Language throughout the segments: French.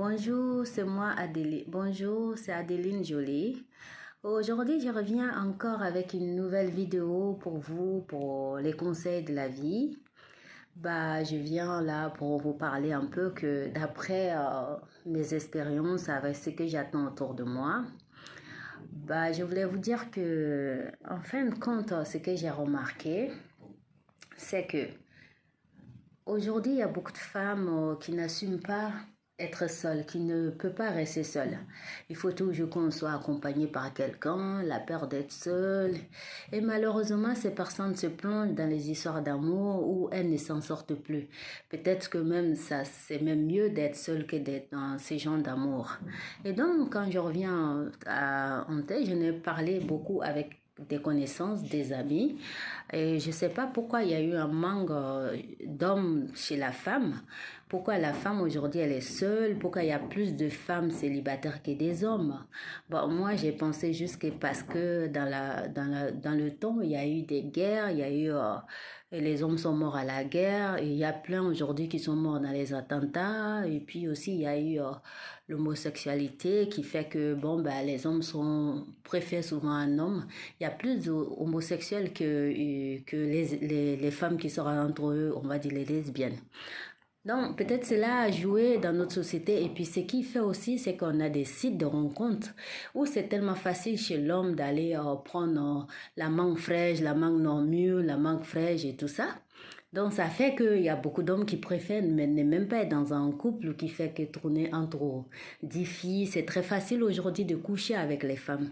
Bonjour, c'est moi Adélie. Bonjour, c'est Adéline Jolie. Aujourd'hui, je reviens encore avec une nouvelle vidéo pour vous, pour les conseils de la vie. Je viens là pour vous parler un peu que d'après mes expériences avec ce que j'attends autour de moi, je voulais vous dire que, en fin de compte, ce que j'ai remarqué, c'est que aujourd'hui, il y a beaucoup de femmes qui n'assument pas être seule, qui ne peut pas rester seule. Il faut toujours qu'on soit accompagné par quelqu'un, la peur d'être seule. Et malheureusement, ces personnes se plongent dans les histoires d'amour où elles ne s'en sortent plus. Peut-être que même ça, c'est même mieux d'être seule que d'être dans ces genres d'amour. Et donc, quand je reviens en tête, je n'ai parlé beaucoup avec des connaissances, des amis. Et je ne sais pas pourquoi il y a eu un manque d'hommes chez la femme. Pourquoi la femme aujourd'hui elle est seule. Pourquoi il y a plus de femmes célibataires que des hommes. Moi j'ai pensé juste que parce que dans le temps il y a eu des guerres, il y a eu... les hommes sont morts à la guerre. Et il y a plein aujourd'hui qui sont morts dans les attentats. Et puis aussi il y a eu... l'homosexualité qui fait que les hommes préfèrent souvent un homme. Il y a plus d'homosexuels que les femmes qui sont entre eux, on va dire les lesbiennes. Donc, peut-être cela a joué dans notre société. Et puis, ce qui fait aussi, c'est qu'on a des sites de rencontres où c'est tellement facile chez l'homme d'aller prendre la mangue fraîche, la mangue non mûre, la mangue fraîche et tout ça. Donc, ça fait qu'il y a beaucoup d'hommes qui préfèrent ne même pas être dans un couple qui fait que tourner entre 10 filles. C'est très facile aujourd'hui de coucher avec les femmes.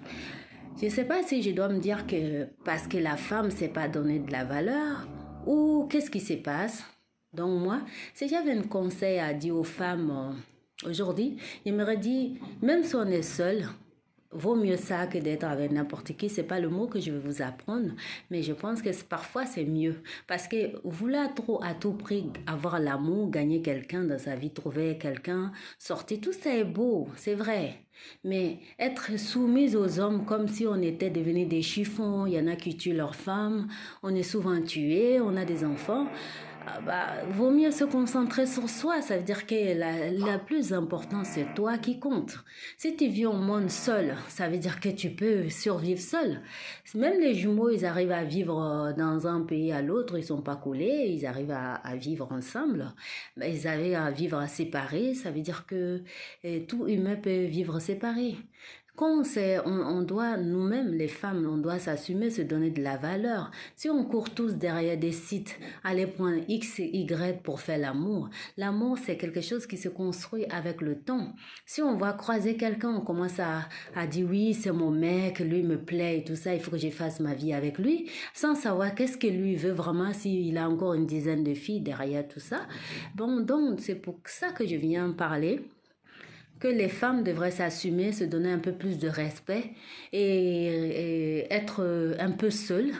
Je ne sais pas si je dois me dire que parce que la femme ne s'est pas donné de la valeur ou qu'est-ce qui se passe. Donc moi, si j'avais un conseil à dire aux femmes aujourd'hui, j'aimerais dire, même si on est seul, vaut mieux ça que d'être avec n'importe qui. C'est pas le mot que je vais vous apprendre, mais je pense que parfois c'est mieux. Parce que vouloir trop à tout prix avoir l'amour, gagner quelqu'un dans sa vie, trouver quelqu'un, sortir, tout ça est beau, c'est vrai. Mais être soumise aux hommes comme si on était devenus des chiffons, il y en a qui tuent leurs femmes, on est souvent tués, on a des enfants. Vaut mieux se concentrer sur soi. Ça veut dire que la plus importante, c'est toi qui compte. Si tu vis au monde seul, ça veut dire que tu peux survivre seul. Même les jumeaux, ils arrivent à vivre dans un pays à l'autre, ils sont pas collés, ils arrivent à vivre ensemble. Ils arrivent à vivre séparés, ça veut dire que tout humain peut vivre séparé. Quand on doit, nous-mêmes, les femmes, on doit s'assumer, se donner de la valeur. Si on court tous derrière des sites, aller prendre X et Y pour faire l'amour, c'est quelque chose qui se construit avec le temps. Si on va croiser quelqu'un, on commence à dire oui, c'est mon mec, lui me plaît et tout ça, il faut que je fasse ma vie avec lui, sans savoir qu'est-ce que lui veut vraiment, s'il a encore une dizaine de filles derrière tout ça. Donc c'est pour ça que je viens parler. Que les femmes devraient s'assumer, se donner un peu plus de respect et être un peu seules.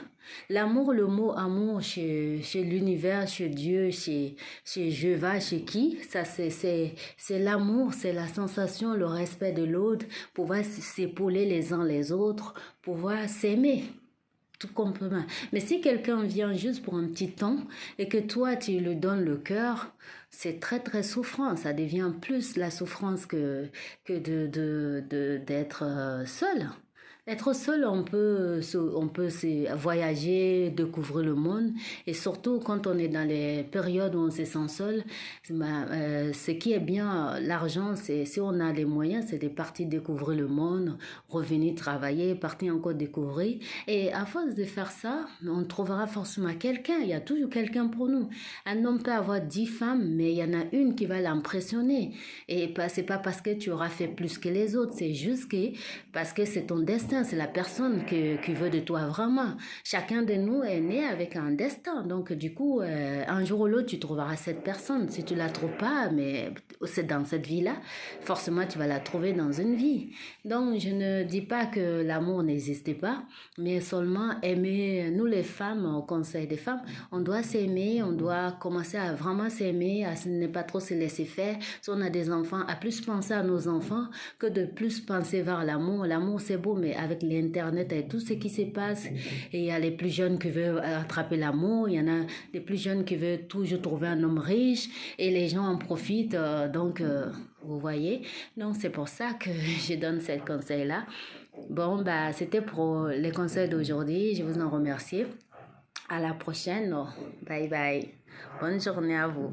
L'amour, le mot amour chez l'univers, chez Dieu, chez Jéhovah, chez qui, ça c'est l'amour, c'est la sensation, le respect de l'autre, pouvoir s'épauler les uns les autres, pouvoir s'aimer. Tout complètement. Mais si quelqu'un vient juste pour un petit temps et que toi, tu lui donnes le cœur, c'est très, très souffrant. Ça devient plus la souffrance que d'être seul. Être seul, on peut voyager, découvrir le monde. Et surtout, quand on est dans les périodes où on se sent seul, ce qui est bien, l'argent, c'est si on a les moyens, c'est de partir découvrir le monde, revenir travailler, partir encore découvrir. Et à force de faire ça, on trouvera forcément quelqu'un. Il y a toujours quelqu'un pour nous. Un homme peut avoir 10 femmes, mais il y en a une qui va l'impressionner. Et c'est pas parce que tu auras fait plus que les autres, c'est juste que parce que c'est ton destin. C'est la personne qui veut de toi vraiment. Chacun de nous est né avec un destin. Donc, du coup, un jour ou l'autre, tu trouveras cette personne. Si tu la trouves pas, mais c'est dans cette vie-là, forcément, tu vas la trouver dans une vie. Donc, je ne dis pas que l'amour n'existait pas, mais seulement aimer. Nous, les femmes, au Conseil des femmes, on doit s'aimer, on doit commencer à vraiment s'aimer, à ne pas trop se laisser faire. Si on a des enfants, à plus penser à nos enfants que de plus penser vers l'amour. L'amour, c'est beau, mais avec l'internet et tout ce qui se passe. Et il y a les plus jeunes qui veulent attraper l'amour, il y en a des plus jeunes qui veulent toujours trouver un homme riche et les gens en profitent. Vous voyez, donc c'est pour ça que je donne ce conseil-là. Bon, bah, c'était pour les conseils d'aujourd'hui. Je vous en remercie. À la prochaine. Bye bye. Bonne journée à vous.